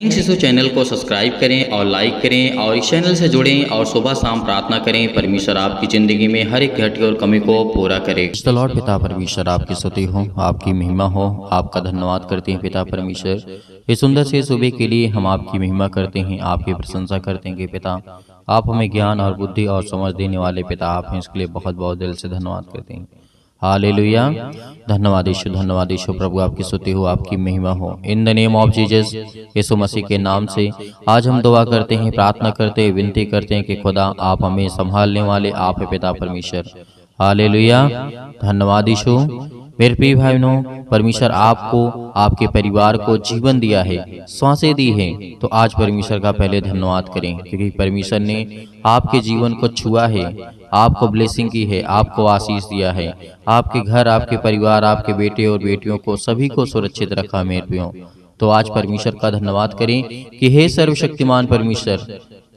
इन शिशु चैनल को सब्सक्राइब करें और लाइक करें और इस चैनल से जुड़ें और सुबह शाम प्रार्थना करें। परमेश्वर आपकी ज़िंदगी में हर एक घटी और कमी को पूरा करे। लॉर्ड पिता परमेश्वर आपकी स्तुति हो, आपकी महिमा हो, आपका धन्यवाद करते हैं पिता परमेश्वर। इस सुंदर से सुबह के लिए हम आपकी महिमा करते हैं, आपकी प्रशंसा करते हैं कि पिता आप हमें ज्ञान और बुद्धि और समझ देने वाले पिता आप हैं। इसके लिए बहुत बहुत दिल से धन्यवाद करते हैं। हालेलुया। धन्यवाद यीशु प्रभु आपकी स्तुति हो, आपकी महिमा हो। In the name of Jesus, Yeshu Masih के नाम से आज हम दुआ करते हैं, प्रार्थना करते हैं, विनती करते हैं कि खुदा आप हमें संभालने वाले आप है पिता परमेश्वर। हालेलुया। धन्यवाद यीशु। मेरे प्रिय भाई बहनों, परमेश्वर आपको आपके परिवार को जीवन दिया है, सांसें दी है, तो आज परमेश्वर का पहले धन्यवाद करें, क्योंकि परमेश्वर ने आपके जीवन को छुआ है, आपको ब्लेसिंग की है, आपको आशीष दिया है, आपके घर, आपके परिवार, आपके बेटे और बेटियों को सभी को सुरक्षित रखा। मेरे प्रियो, तो आज परमेश्वर का धन्यवाद करें कि हे सर्वशक्तिमान परमेश्वर,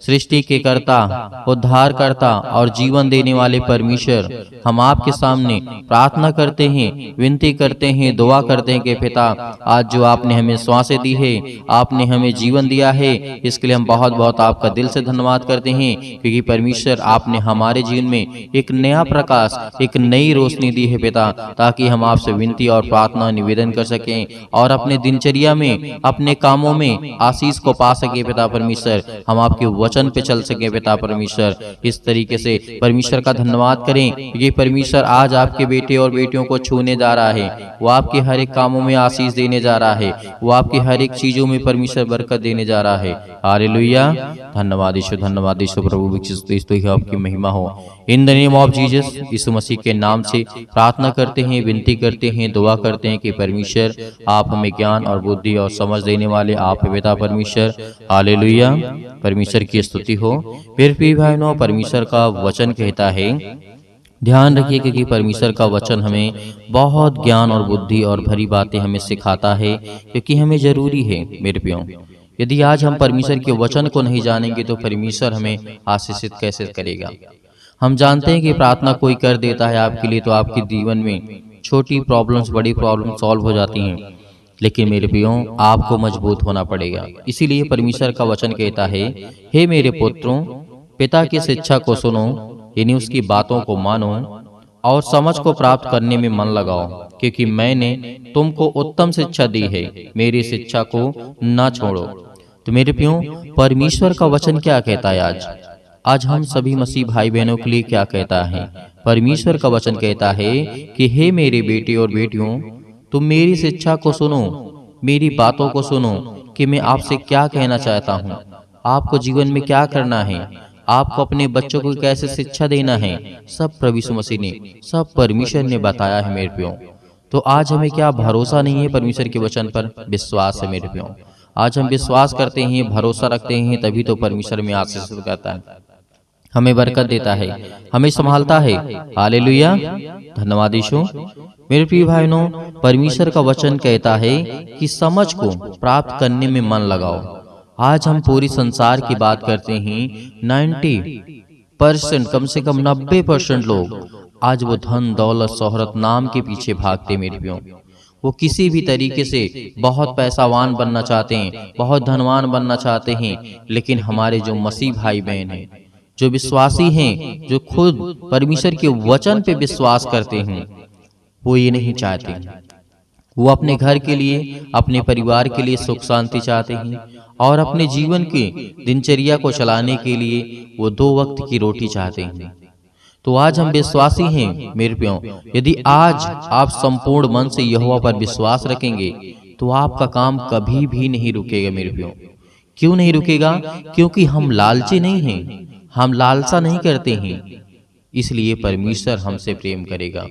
सृष्टि के कर्ता, उद्धार करता और जीवन देने वाले परमेश्वर, हम आपके सामने प्रार्थना करते हैं, विनती करते हैं, दुआ करते हैं कि पिता आज जो आपने हमें सांसें दी है, आपने हमें जीवन दिया है, इसके लिए हम बहुत बहुत आपका दिल से धन्यवाद करते हैं, क्योंकि परमेश्वर आपने हमारे जीवन में एक नया प्रकाश, एक नई रोशनी दी है पिता, ताकि हम आपसे विनती और प्रार्थना निवेदन कर सकें और अपने दिनचर्या में, अपने कामों में आशीष को पा सके पिता परमेश्वर। हम आपके वचन पे चल सके पिता परमेश्वर। इस तरीके से परमेश्वर का धन्यवाद करें, क्योंकि परमेश्वर आज आपके बेटे और बेटियों को छूने जा रहा है, वो आपके हर एक कामों में आशीष देने जा रहा है, वो आपकी हर एक चीजों में परमेश्वर बरकत देने जा रहा है। हालेलुया। धन्यवाद यीशु प्रभु विकसित आपकी महिमा हो। In the name of Jesus, Yeshu Masih के नाम से प्रार्थना करते हैं, विनती करते हैं, दुआ करते हैं कि परमेश्वर आप हमें ज्ञान और बुद्धि और समझ देने वाले आप पिता परमेश्वर। हालेलुया। परमेश्वर की स्तुति हो। फिर भी भाइयों, परमेश्वर का वचन कहता है, ध्यान रखिए, क्योंकि परमेश्वर का वचन हमें बहुत ज्ञान और बुद्धि और भरी बातें हमें सिखाता है, क्योंकि हमें जरूरी है। मेरे प्रियो, यदि आज हम परमेश्वर के वचन को नहीं जानेंगे तो परमेश्वर हमें आशीषित कैसे करेगा। हम जानते हैं कि प्रार्थना कोई कर देता है आपके लिए, तो आपके जीवन में छोटी प्रॉब्लम्स बड़ी प्रॉब्लम सॉल्व हो जाती हैं, लेकिन मेरे प्रियो आपको मजबूत होना पड़ेगा। इसीलिए परमेश्वर का वचन कहता है, हे मेरे पुत्रों, पिता की शिक्षा को सुनो, यानी उसकी बातों को मानो और समझ को प्राप्त करने में मन लगाओ, क्योंकि मैंने तुमको उत्तम शिक्षा दी है, मेरी शिक्षा को न छोड़ो। तो मेरे प्रियो, परमेश्वर का वचन क्या कहता है आज हम सभी मसीह भाई बहनों के लिए क्या कहता है? परमेश्वर का वचन कहता है कि हे मेरे बेटे और बेटियों, तुम मेरी शिक्षा को सुनो, मेरी बातों को सुनो, कि मैं आपसे क्या कहना चाहता हूँ, आपको जीवन में क्या करना है, आपको अपने बच्चों को कैसे शिक्षा देना है। सब प्रभु यीशु मसीह ने, सब परमेश्वर ने बताया है मेरे प्रियो। तो आज हमें क्या भरोसा नहीं है परमेश्वर के वचन पर? विश्वास है मेरे प्रियो। आज हम विश्वास करते हैं, भरोसा रखते हैं, तभी तो परमेश्वर में आशीष करता है, हमें बरकत देता है, हमें संभालता है। हालेलुया। धन्यवाद यीशु। मेरे प्रिय भाइयों, परमेश्वर का वचन कहता है कि समझ को प्राप्त करने में मन लगाओ। आज हम पूरी संसार की बात करते हैं, 90% कम से कम 90% लोग आज वो धन दौलत शोहरत नाम के पीछे भागते। मेरे प्रियो, वो किसी भी तरीके से बहुत पैसावान बनना चाहते हैं, बहुत धनवान बनना चाहते हैं, लेकिन हमारे जो मसीह भाई बहन हैं, जो विश्वासी हैं, जो खुद परमेश्वर के वचन पे विश्वास करते हैं, वो ये नहीं चाहते। वो अपने घर के लिए, अपने परिवार के लिए सुख शांति चाहते हैं, और अपने जीवन के दिनचर्या को चलाने के लिए वो 2 वक्त की रोटी चाहते हैं। तो आज हम विश्वासी हैं मेरे प्रियो, यदि आज आप संपूर्ण मन से यहोवा पर विश्वास रखेंगे तो आपका काम कभी भी नहीं रुकेगा मेरे प्रियो। क्यों नहीं रुकेगा? क्योंकि हम लालची नहीं हैं, हम लालसा नहीं करते हैं, इसलिए परमेश्वर हमसे प्रेम करेगा।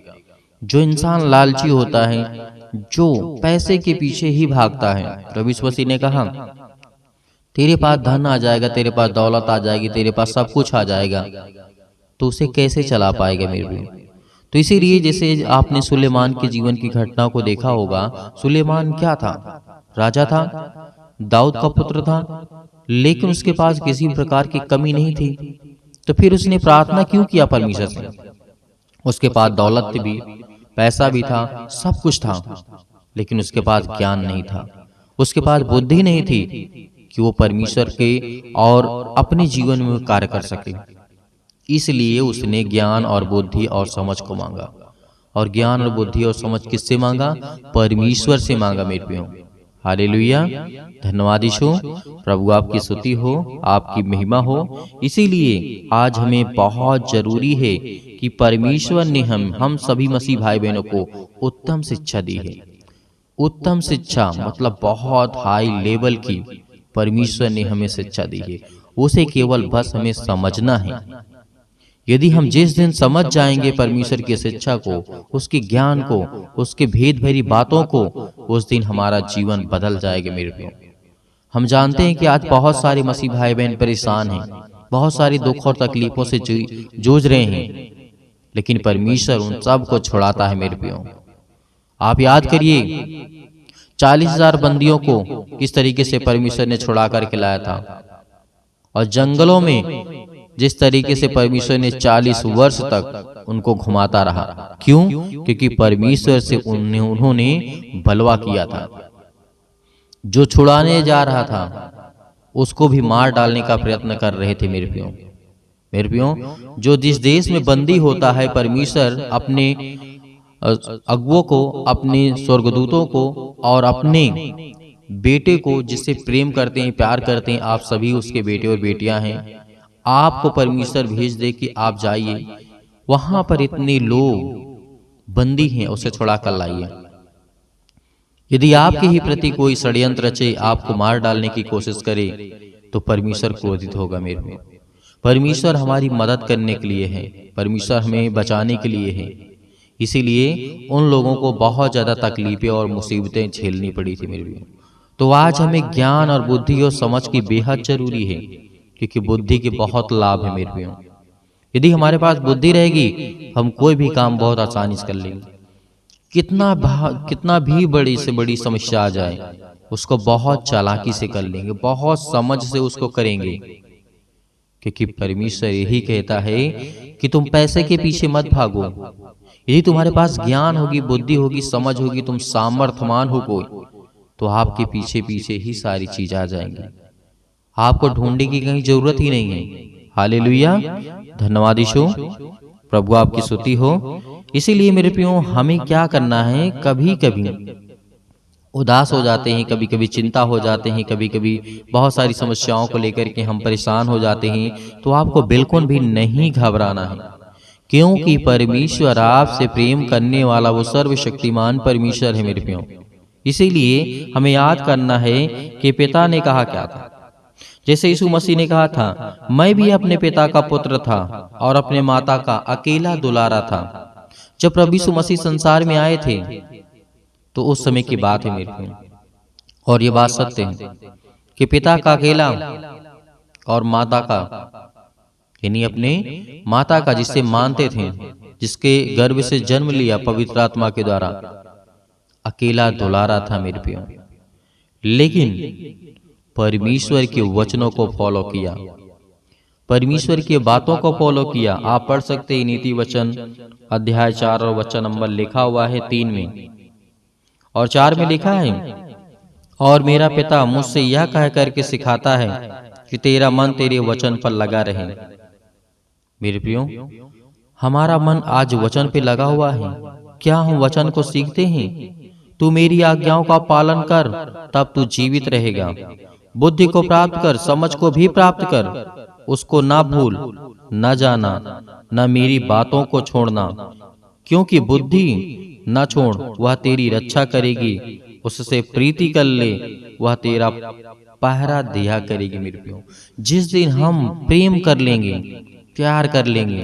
जो इंसान लालची होता है, जो पैसे के पीछे ही भागता है, प्रभु यीशु मसीह ने कहा, तेरे पास धन आ जाएगा, तेरे पास दौलत आ जाएगी, तेरे पास सब कुछ आ जाएगा, तो उसे कैसे चला पाएगा मेरे प्रियो? तो इसीलिए जैसे आपने सुलेमान के जीवन की घटना को देखा होगा, सुलेमान क्या था? राजा था, दाऊद का पुत्र था, लेकिन उसके पास किसी प्रकार की कमी नहीं थी। तो फिर उसने प्रार्थना क्यों किया परमेश्वर से? उसके पास दौलत भी, पैसा भी था, सब कुछ था, लेकिन उसके पास ज्ञान नहीं था, उसके पास बुद्धि नहीं थी, कि वो परमेश्वर के और अपने जीवन में कार्य कर सके। इसलिए उसने ज्ञान और बुद्धि और समझ को मांगा। और ज्ञान और बुद्धि और समझ किससे मांगा? परमेश्वर से मांगा मेरे प्रियो। हालेलुया, धन्यवाद यीशु। प्रभु आपकी स्तुति हो, आपकी महिमा हो। इसीलिए आज हमें बहुत जरूरी है कि परमेश्वर ने हम सभी मसीह भाई बहनों को उत्तम शिक्षा दी है। उत्तम शिक्षा मतलब बहुत हाई लेवल की परमेश्वर ने हमें शिक्षा दी है। उसे केवल बस हमें समझना है। यदि हम जिस दिन समझ जाएंगे परमेश्वर की शिक्षा को, उसके ज्ञान को, उसके भेद भरी बातों को, उस दिन हमारा जीवन बदल जाएगा मेरे प्रियो। हम जानते हैं कि आज बहुत सारे मसीह भाई बहन परेशान हैं, बहुत सारी दुख और तकलीफों से जूझ रहे हैं, लेकिन परमेश्वर उन सब को छुड़ाता है मेरे प्रियो। आप याद करिए 40,000 बंदियों को किस तरीके से परमेश्वर ने छुड़ा करके लाया था, और जंगलों में जिस तरीके से परमेश्वर ने 40 वर्ष तक उनको घुमाता रहा। क्यों? क्योंकि परमेश्वर से उन्होंने बलवा किया था। जो छुड़ाने जा रहा था उसको भी मार डालने का प्रयत्न कर रहे थे मेरे प्रियो। मेरे प्रियो, जो जिस देश में बंदी होता है, परमेश्वर अपने अगुओं को, अपने स्वर्गदूतों को और अपने बेटे को जिससे प्रेम करते हैं, प्यार करते हैं, आप सभी उसके बेटे और बेटियां हैं। आपको परमेश्वर भेज दे कि आप जाइए, वहां पर इतने लोग बंदी हैं, उसे छुड़ा कर लाइए। यदि आपके ही प्रति कोई षड्यंत्र रचे, आपको मार डालने की कोशिश करे, तो परमेश्वर क्रोधित होगा मेरे में। परमेश्वर हमारी मदद करने के लिए है, परमेश्वर हमें बचाने के लिए है। इसीलिए उन लोगों को बहुत ज्यादा तकलीफें और मुसीबतें झेलनी पड़ी थी मेरे लिए। तो आज हमें ज्ञान और बुद्धि और समझ की बेहद जरूरी है, क्योंकि बुद्धि के बहुत लाभ है मेरे प्रियो। यदि हमारे पास बुद्धि रहेगी, हम कोई भी काम बहुत आसानी से कर लेंगे। कितना भी बड़ी से बड़ी समस्या आ जाए, उसको बहुत चालाकी से कर लेंगे, बहुत समझ से उसको करेंगे, क्योंकि परमेश्वर यही कहता है कि तुम पैसे के पीछे मत भागो। यदि तुम्हारे पास ज्ञान होगी, बुद्धि होगी, समझ होगी, तुम सामर्थ्यवान हो कोई, तो आपके पीछे पीछे ही सारी चीज आ जाएंगी। आपको ढूंढने की कहीं जरूरत ही नहीं है। हालेलुया, धन्यवाद यीशु। प्रभु आपकी स्तुति हो। इसीलिए मेरे प्रियो, हमें क्या करना है? कभी कभी उदास हो जाते हैं, कभी कभी चिंता हो जाते हैं, कभी कभी बहुत सारी समस्याओं को लेकर के हम परेशान हो जाते हैं, तो आपको बिल्कुल भी नहीं घबराना है, क्योंकि परमेश्वर आपसे प्रेम करने वाला वो सर्वशक्तिमान परमेश्वर है मेरे प्रियो। इसीलिए हमें याद करना है कि पिता ने कहा क्या था। जैसे यीशु मसीह ने कहा था, मैं भी अपने पिता का पुत्र था और अपने माता का अकेला दुलारा था। जब प्रभु यीशु मसीह संसार में आए थे, तो उस समय की बात है मेरे को, और ये बात सत्य है कि पिता का अकेला और माता का, यानी अपने माता का जिसे मानते थे, जिसके गर्भ से जन्म लिया पवित्र आत्मा के द्वारा, अकेला दुलारा था मेरे प्रियो। लेकिन परमेश्वर के वचनों को फॉलो किया, परमेश्वर की बातों को फॉलो किया। आप पढ़ सकते हैं नीति वचन अध्याय 4 और वचन नंबर लिखा हुआ है 3 में, और 4 में लिखा है, और मेरा पिता मुझसे यह कह करके सिखाता है कि तेरा मन तेरे वचन पर लगा रहे। मेरे प्रियो, हमारा मन आज वचन पे लगा हुआ है। क्या हम वचन को सीखते हैं? तू मेरी आज्ञाओं का पालन कर, तब तू जीवित रहेगा। बुद्धि को प्राप्त कर, समझ को भी प्राप्त कर, उसको ना भूल, न जाना, न मेरी बातों को छोड़ना, क्योंकि बुद्धि न छोड़, वह तेरी रक्षा करेगी। उससे प्रीति कर ले, वह तेरा पहरा दिया करेगी। मेरे प्रियो, जिस दिन हम प्रेम कर लेंगे, प्यार कर लेंगे,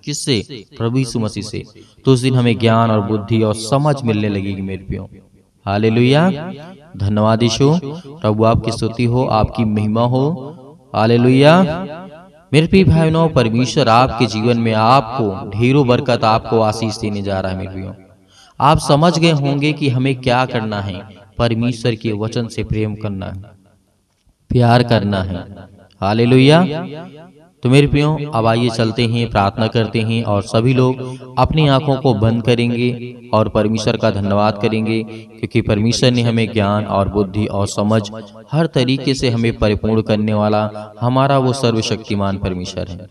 किससे? प्रभु यीशु मसीह से, तो उस दिन हमें ज्ञान और बुद्धि और समझ मिलने लगेगी मेरे प्रियो। हालेलुया, धन्यवाद यीशु। प्रभु आपकी स्तुति हो, आपकी महिमा हो। हालेलुया। मेरे प्रिय भाइयों, परमेश्वर आपके जीवन में आपको ढेरों बरकत, आपको आशीष देने जा रहा है मेरे प्रियो। आप समझ गए होंगे कि हमें क्या करना है। परमेश्वर के वचन से प्रेम करना है, प्यार करना है। हालेलुया। तो मेरे प्रियो, अब आइए चलते हैं, प्रार्थना करते हैं और सभी लोग अपनी आंखों को बंद करेंगे और परमेश्वर का धन्यवाद करेंगे, क्योंकि परमेश्वर ने हमें ज्ञान और बुद्धि और समझ हर तरीके से हमें परिपूर्ण करने वाला हमारा वो सर्वशक्तिमान परमेश्वर है।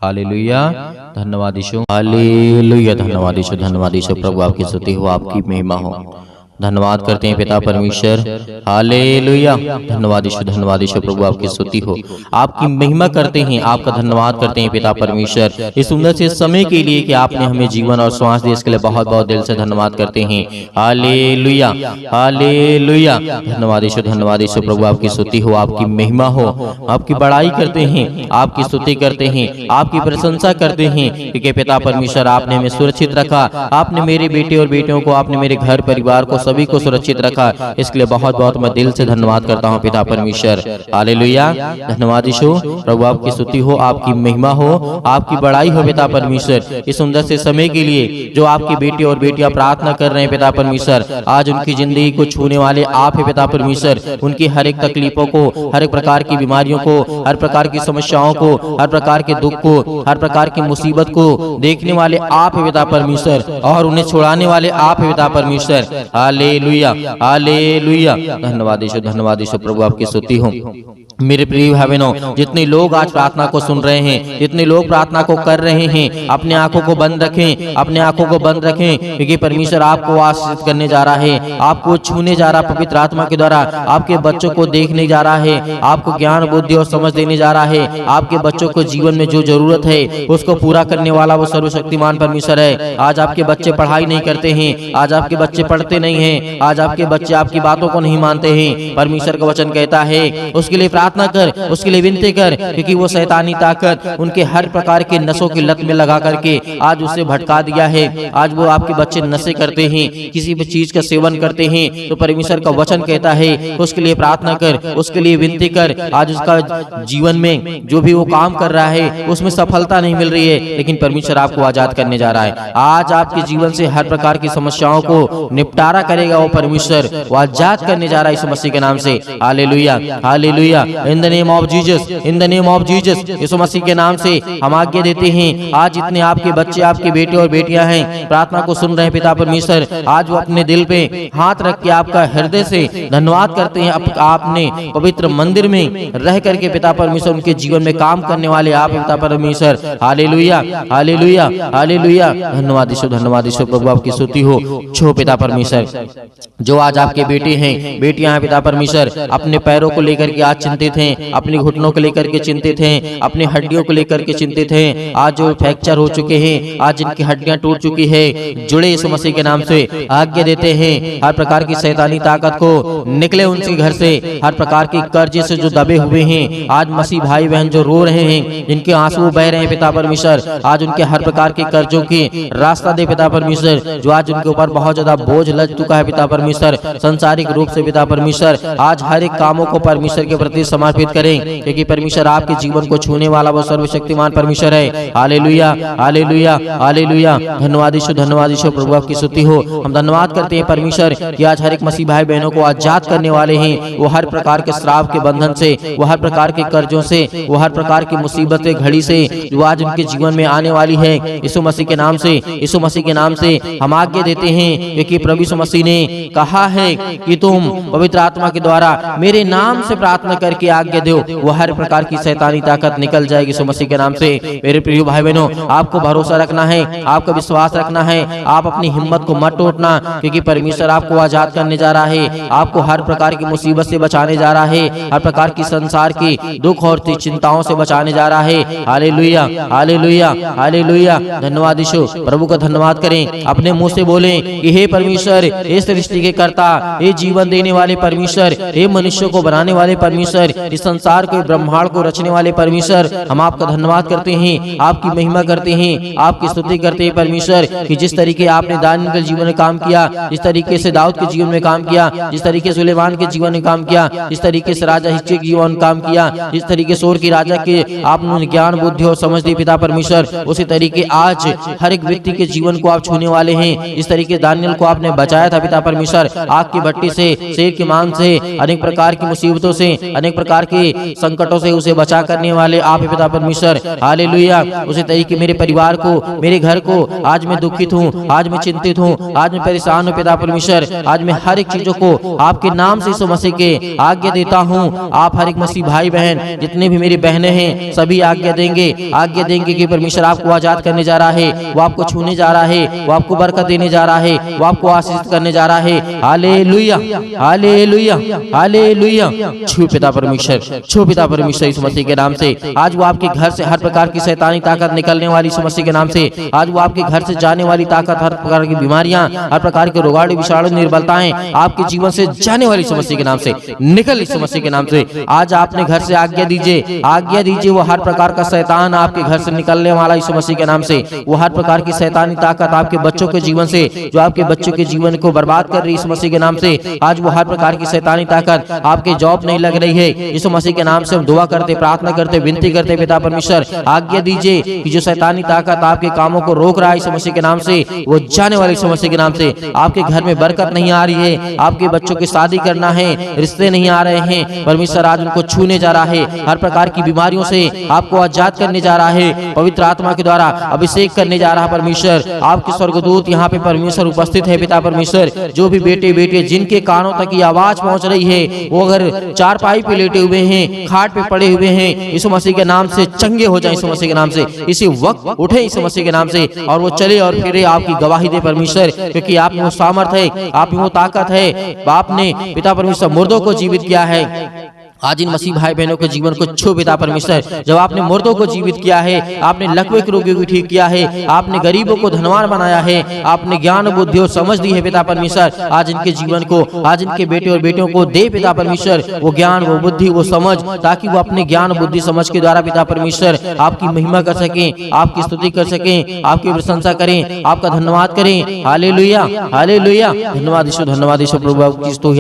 हालेलुया, धन्यवाद यीशु, हालेलुया, धन्यवाद यीशु, धन्यवाद यीशु। प्रभु आपकी स्तुति हो, आपकी महिमा हो। धन्यवाद करते हैं पिता परमेश्वर, हालेलुया, धन्यवाद यीशु, धन्यवाद यीशु। प्रभु आपकी स्तुति हो, आपकी महिमा करते हैं, आपका धन्यवाद करते हैं पिता परमेश्वर, इस सुंदर से समय के लिए कि आपने हमें जीवन और श्वास दिया, इसके लिए बहुत बहुत दिल से धन्यवाद करते हैं। हालेलुया, हालेलुया, धन्यवाद यीशु, धन्यवाद यीशु। प्रभु आपकी स्तुति हो, आपकी महिमा हो, आपकी बड़ाई करते हैं, आपकी स्तुति करते हैं, आपकी प्रशंसा करते हैं, क्योंकि पिता परमेश्वर आपने हमें सुरक्षित रखा, आपने मेरे बेटे और बेटियों को, आपने मेरे घर परिवार को, सभी को सुरक्षित रखा। इसके लिए बहुत बहुत मैं दिल से धन्यवाद करता हूँ पिता परमेश्वर। हालेलुया, धन्यवाद यीशु। प्रभु आपकी स्तुति हो, आपकी महिमा हो, आपकी बड़ाई हो पिता परमेश्वर, इस सुंदर से समय के लिए जो आपके बेटे और बेटियां प्रार्थना कर रहे हैं पिता परमेश्वर, आज उनकी जिंदगी को छूने वाले आप है पिता परमेश्वर। उनकी हर एक तकलीफों को, हर एक प्रकार की बीमारियों को, हर प्रकार की समस्याओं को, हर प्रकार के दुख को, हर प्रकार की मुसीबत को देखने वाले आप है पिता परमेश्वर, और उन्हें छुड़ाने वाले आप है पिता परमेश्वर। हालेलुया, हालेलुया, धन्यवाद यीशु, धन्यवाद यीशु। प्रभु आपकी स्तुति हो। मेरे प्रिय भाई बहनों, जितने लोग आज प्रार्थना को सुन रहे हैं, जितने लोग प्रार्थना को कर रहे हैं, अपने आंखों को बंद रखें, अपने आंखों को बंद रखें, क्योंकि परमेश्वर आपको आशीषित करने जा रहा है, आपको छूने जा रहा है पवित्र आत्मा के द्वारा, आपके बच्चों को देखने जा रहा है, आपको ज्ञान बुद्धि और समझ देने जा रहा है, आपके बच्चों को जीवन में जो जरूरत है उसको पूरा करने वाला वो सर्वशक्तिमान परमेश्वर है। आज आपके बच्चे पढ़ाई नहीं करते हैं, आज आपके बच्चे पढ़ते नहीं हैं, आज आपके बच्चे आपकी बातों को नहीं मानते हैं, परमेश्वर का वचन कहता है उसके लिए प्रार्थना कर, उसके लिए विनती कर, क्योंकि वो शैतानी ताकत उनके हर प्रकार के नशों की लत में लगा करके आज उसे भटका दिया है। आज वो आपके बच्चे नशे करते हैं, किसी भी चीज का सेवन करते हैं, तो परमेश्वर का वचन कहता है उसके लिए प्रार्थना कर, उसके लिए विनती कर। आज उसका जीवन में जो भी वो काम कर रहा है उसमें सफलता नहीं मिल रही है, लेकिन परमेश्वर आपको आजाद करने जा रहा है। आज आपके जीवन से हर प्रकार की समस्याओं को निपटारा करेगा वो परमेश्वर, वो आजाद करने जा रहा है इस मसीह के नाम से। Hallelujah, hallelujah, in the name of Jesus, in the name of Jesus, Yeshu Masih के नाम से हम आज्ञा देते हैं। आज जितने आपके बच्चे, आपके बेटे और बेटियां हैं, प्रार्थना को सुन रहे हैं पिता परमेश्वर, आज वो अपने दिल पे हाथ रख के आपका हृदय से धन्यवाद करते हैं। आपने पवित्र मंदिर में रह करके पिता परमेश्वर उनके जीवन में काम करने वाले आप पिता परमेश्वर। हालेलुया, हालेलुया, हालेलुया, धन्यवाद यीशु, धन्यवाद यीशु। प्रभु आपकी स्तुति हो छो पिता परमेश्वर। जो आज आपके बेटे हैं, बेटियां हैं पिता परमेश्वर, अपने पैरों को लेकर के आज चिंतित हैं, अपने घुटनों को लेकर के चिंतित हैं, अपनी हड्डियों को लेकर के चिंतित हैं, आज जो फ्रैक्चर हो चुके हैं, आज जिनकी हड्डियां टूट चुकी है, जुड़े यीशु मसीह के नाम से आज्ञा देते हैं हर प्रकार की शैतानी ताकत को निकले उनके घर से, हर प्रकार की कर्ज से जो दबे हुए हैं, आज मसीह भाई बहन जो रो रहे हैं, जिनके आंसू बह रहे हैं पिता परमेश्वर, आज उनके हर प्रकार के कर्जों की रास्ता दे पिता परमेश्वर। जो आज उनके ऊपर बहुत ज्यादा बोझ लग चुका है पिता परमेश्वर, संसारिक रूप से पिता परमेश्वर, आज हर एक कामों को परमेश्वर के प्रति समर्पित करें, क्योंकि परमेश्वर आपके जीवन को छूने वाला वो सर्वशक्तिमान परमेश्वर है। हालेलुया, हालेलुया, हालेलुया, धन्यवाद यीशु, धन्यवाद यीशु। प्रभु आपकी स्तुति हो। हम धन्यवाद करते हैं परमेश्वर कि आज हर एक मसीह भाई बहनों को आजाद करने वाले हैं। वो हर प्रकार के श्राप के बंधन से, वो हर प्रकार के कर्जों से, वो हर प्रकार की मुसीबत घड़ी से जो आज उनके जीवन में आने वाली है, यीशु मसीह के नाम से, यीशु मसीह के नाम से हम आज्ञा देते हैं, क्योंकि प्रभु यीशु मसीह ने कहा है कि तुम पवित्र आत्मा के द्वारा मेरे नाम से प्रार्थना करके आज्ञा दो, वो हर प्रकार की शैतानी ताकत निकल जाएगी यीशु मसीह के नाम से। मेरे प्रिय भाई बहनों, आपको भरोसा रखना है, आपका विश्वास रखना है, आप अपनी हिम्मत को मत टूटना, क्योंकि परमेश्वर आपको आजाद करने जा रहा है, आपको हर प्रकार की मुसीबत से बचाने जा रहा है, हर प्रकार की संसार की दुख और चिंताओं से बचाने जा रहा है। हालेलुया, हालेलुया, हालेलुया, धन्यवाद यीशु। प्रभु का धन्यवाद करें, अपने मुंह से बोलें कि हे परमेश्वर, हे सृष्टि के कर्ता, हे जीवन देने वाले परमेश्वर, हे मनुष्य को बनाने वाले परमेश्वर, इस संसार के ब्रह्मांड को रचने वाले परमेश्वर, हम आपका धन्यवाद करते हैं, आपकी महिमा करते हैं, आपकी स्तुति करते हैं परमेश्वर, कि जिस तरीके आपने दानियेल के जीवन में काम किया, जिस तरीके से दाऊद के जीवन में काम किया, जिस तरीके से सुलेमान के जीवन में काम किया, जिस तरीके से राजा हिजकिय्याह के जीवन में काम किया, जिस तरीके से की राजा के आपने ज्ञान बुद्धि और समझ दी पिता परमेश्वर, उसी तरीके आज हर एक व्यक्ति के जीवन को आप छूने वाले हैं। इस तरीके दानियेल को आपने बचाया था पिता परमेश्वर, आग की भट्टी से, शेर के मांस से, अनेक प्रकार की मुसीबतों से, अनेक प्रकार के संकटों से उसे बचा करने वाले आप ही पिता परमेश्वर। हालेलुया। उसी तरीके मेरे परिवार को, मेरे घर को, आज मैं दुखित हूँ, आज मैं चिंतित हूँ, आज मैं परेशान हूँ पिता परमेश्वर, आज मैं हर एक चीजों को आपके नाम से यीशु मसीह के आज्ञा देता हूँ। आप हर एक मसीह भाई बहन, जितने भी मेरी बहनें हैं, सभी आज्ञा देंगे कि परमेश्वर आपको आजाद करने जा रहा है, वो आपको छूने जा रहा है, वो आपको बरकत देने जा रहा है, वो आपको आशीष करने जा रहा है। Hallelujah, hallelujah, hallelujah. छू पिता परमेश्वर, छू पिता परमेश्वर यीशु मसीह के नाम से। आज वो आपके घर से हर प्रकार की शैतानी ताकत निकलने वाली यीशु मसीह के नाम से। आज वो आपके घर से जाने वाली ताकत, हर प्रकार की बीमारियां, हर प्रकार के रोगाणु विषाणु निर्बलताएं आपके जीवन से जाने वाली यीशु मसीह के नाम से निकल यीशु मसीह के नाम से। आज आपने घर से आज्ञा दीजिए, आज्ञा दीजिए, वो हर प्रकार का शैतान आपके घर से निकलने वाला यीशु मसीह के नाम से। वो हर प्रकार की शैतानी ताकत आपके बच्चों के जीवन से, जो आपके बच्चों के जीवन को बर्बाद कर रही है यीशु मसीह के नाम से, आज वो हर प्रकार की शैतानी ताकत, आपके जॉब नहीं लग रही है, यीशु मसीह के नाम से हम दुआ करते, प्रार्थना करते, विनती करते पिता परमेश्वर, आज्ञा दीजिए कि जो शैतानी ताकत आपके कामों को रोक रहा है यीशु मसीह के नाम से, वो जाने वाले यीशु मसीह के नाम से। आपके घर में बरकत नहीं आ रही है, आपके बच्चों की शादी करना है, रिश्ते नहीं आ रहे हैं, परमेश्वर आज उनको छूने जा रहा है, हर प्रकार की बीमारियों से आपको आजाद करने जा रहा है, पवित्र आत्मा के द्वारा अभिषेक करने जा रहा है परमेश्वर। आपके स्वर्गदूत यहाँ पे परमेश्वर उपस्थित है पिता परमेश्वर। जो भी बेटे बेटे जिनके कानों तक ये आवाज पहुंच रही है, वो अगर चारपाई पे लेटे हुए हैं, खाट पे पड़े हुए हैं, यीशु मसीह के नाम से चंगे हो जाए, यीशु मसीह के नाम से इसी वक्त उठे यीशु मसीह के नाम से, और वो चले और फिरे आपकी गवाही दे परमेश्वर, क्योंकि आप में वो सामर्थ है, आप में वो ताकत है। आपने पिता परमेश्वर मुर्दों को जीवित किया है। आज इन मसीह भाई बहनों के जीवन को छू पिता परमेश्वर। जब आपने मुर्दों को जीवित किया है, आपने लकवे के रोगियों को ठीक किया है, आपने गरीबों को धनवान बनाया है, आपने ज्ञान बुद्धि और समझ दी है पिता परमेश्वर। आज इनके जीवन को, आज इनके बेटे और बेटियों को दे पिता परमेश्वर वो ज्ञान, वो बुद्धि, वो समझ, ताकि वो अपने ज्ञान बुद्धि समझ के द्वारा पिता परमेश्वर आपकी महिमा कर सकें, आपकी स्तुति कर सकें, आपकी प्रशंसा करें, आपका धन्यवाद करें। Hallelujah, hallelujah. धन्यवाद यीशु, धन्यवाद यीशु प्रभु,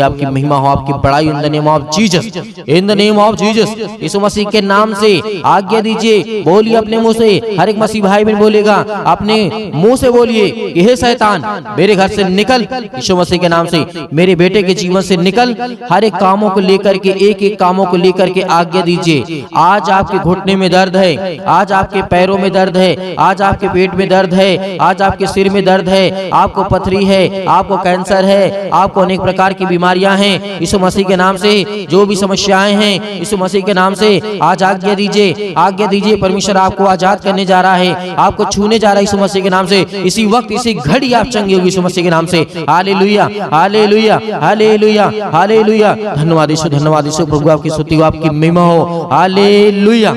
आपकी महिमा हो, आपकी बड़ाई in the name of Jesus, in the name of Jesus. Yeshu Masih के नाम से आज्ञा दीजिए, बोलिए अपने मुंह से, हर एक मसीह भाई बहन बोलेगा, अपने मुंह से बोलिए कि हे शैतान मेरे घर से निकल, यीशु मसीह के नाम से मेरे बेटे के जीवन से निकल। हर एक कामों को लेकर के, एक एक कामों को लेकर के आज्ञा दीजिए। आज आपके घुटने में दर्द है, आज आपके पैरों में दर्द है, आज आपके पेट में दर्द है, आज आपके सिर में दर्द है, आपको पथरी है, आपको कैंसर है, आपको अनेक प्रकार की बीमारियां हैं, यीशु मसीह के नाम से जो भी समस्याएं हैं, यीशु मसीह के नाम से आज आज्ञा दीजिए, आज्ञा दीजिए। परमेश्वर आपको आजाद करने जा रहा है, आपको छूने जा रहा है यीशु मसीह के नाम से। इसी वक्त, इसी घड़ी आप चंगे होगी यीशु मसीह के नाम से। Hallelujah, hallelujah, hallelujah, hallelujah. धन्यवाद यीशु, धन्यवाद यीशु प्रभु, आपकी स्तुति हो, आपकी महिमा हो। Hallelujah,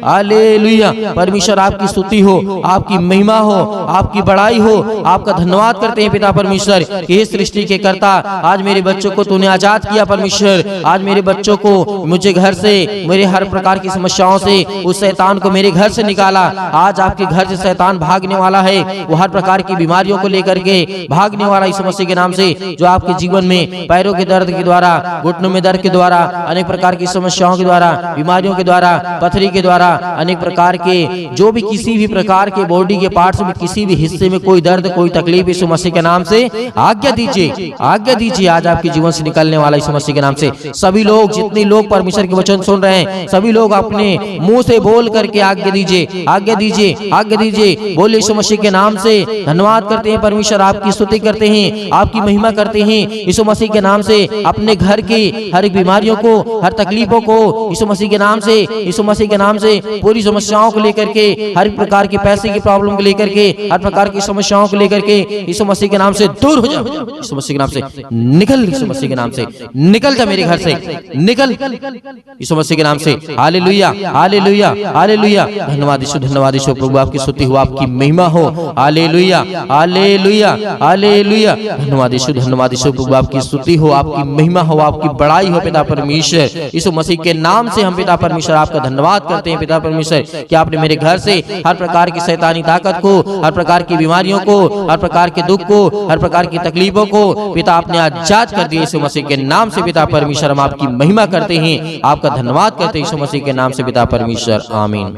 hallelujah. परमेश्वर आपकी स्तुति हो, आपकी महिमा हो, आपकी बड़ाई हो। आपका धन्यवाद करते हैं पिता परमेश्वर कि इस सृष्टि के कर्ता, आज मेरे बच्चों को तूने आजाद किया परमेश्वर। आज मेरे बच्चों को, मुझे घर से, मेरे हर प्रकार की समस्याओं से, उस शैतान को मेरे घर से निकाला। आज आपके घर से शैतान भागने वाला है, वो हर प्रकार की बीमारियों को लेकर के भागने वाला यीशु मसीह के नाम से। जो आपके जीवन में पैरों के दर्द के द्वारा, घुटनों में दर्द के द्वारा, अनेक प्रकार की समस्याओं के द्वारा, बीमारियों के द्वारा, पथरी के द्वारा, अनेक प्रकार के जो भी किसी भी प्रकार के बॉडी के पार्ट्स में किसी भी हिस्से में कोई दर्द, कोई तकलीफ, यीशु मसीह के नाम से आज्ञा दीजिए, आज्ञा दीजिए। आज आपके जीवन से निकलने वाला यीशु मसीह के नाम से सभी लोग, जितने लोग परमेश्वर के वचन सुन रहे हैं, सभी लोग अपने मुंह से बोल करके आज्ञा दीजिए, आज्ञा दीजिए, आज्ञा दीजिए। बोले यीशु मसीह के नाम से धन्यवाद करते हैं परमेश्वर, आपकी स्तुति करते हैं, आपकी महिमा करते हैं। यीशु मसीह के नाम से अपने घर की हर एक बीमारियों को, हर तकलीफों को यीशु मसीह के नाम से, यीशु मसीह के नाम से पूरी समस्याओं को लेकर के, हर प्रकार की पैसे की प्रॉब्लम को लेकर के, हर प्रकार की समस्याओं को लेकर के यीशु मसीह के नाम से दूर हो जाओ। यीशु मसीह के नाम से निकल, यीशु मसीह के नाम से निकल जा मेरे घर से, निकल यीशु मसीह के नाम से। Hallelujah, hallelujah, hallelujah. धन्यवाद यीशु, धन्यवाद यीशु प्रभु, आपकी स्तुति हो, आपकी महिमा हो। Hallelujah, hallelujah, hallelujah. धन्यवाद यीशु, धन्यवाद यीशु प्रभु, आपकी स्तुति हो, आपकी महिमा हो, आपकी बड़ाई हो पिता परमेश्वर। यीशु मसीह के नाम से हम पिता परमेश्वर आपका धन्यवाद करते हैं पिता परमेश्वर कि आपने मेरे घर से हर प्रकार की शैतानी ताकत को, हर प्रकार की बीमारियों को, हर प्रकार के दुख को, हर प्रकार की तकलीफों को पिता आपने आजाद कर दिया यीशु मसीह के नाम से पिता परमेश्वर। हम आपकी महिमा करते हैं, आपका धन्यवाद करते हैं यीशु मसीह के नाम से पिता परमेश्वर। आमीन।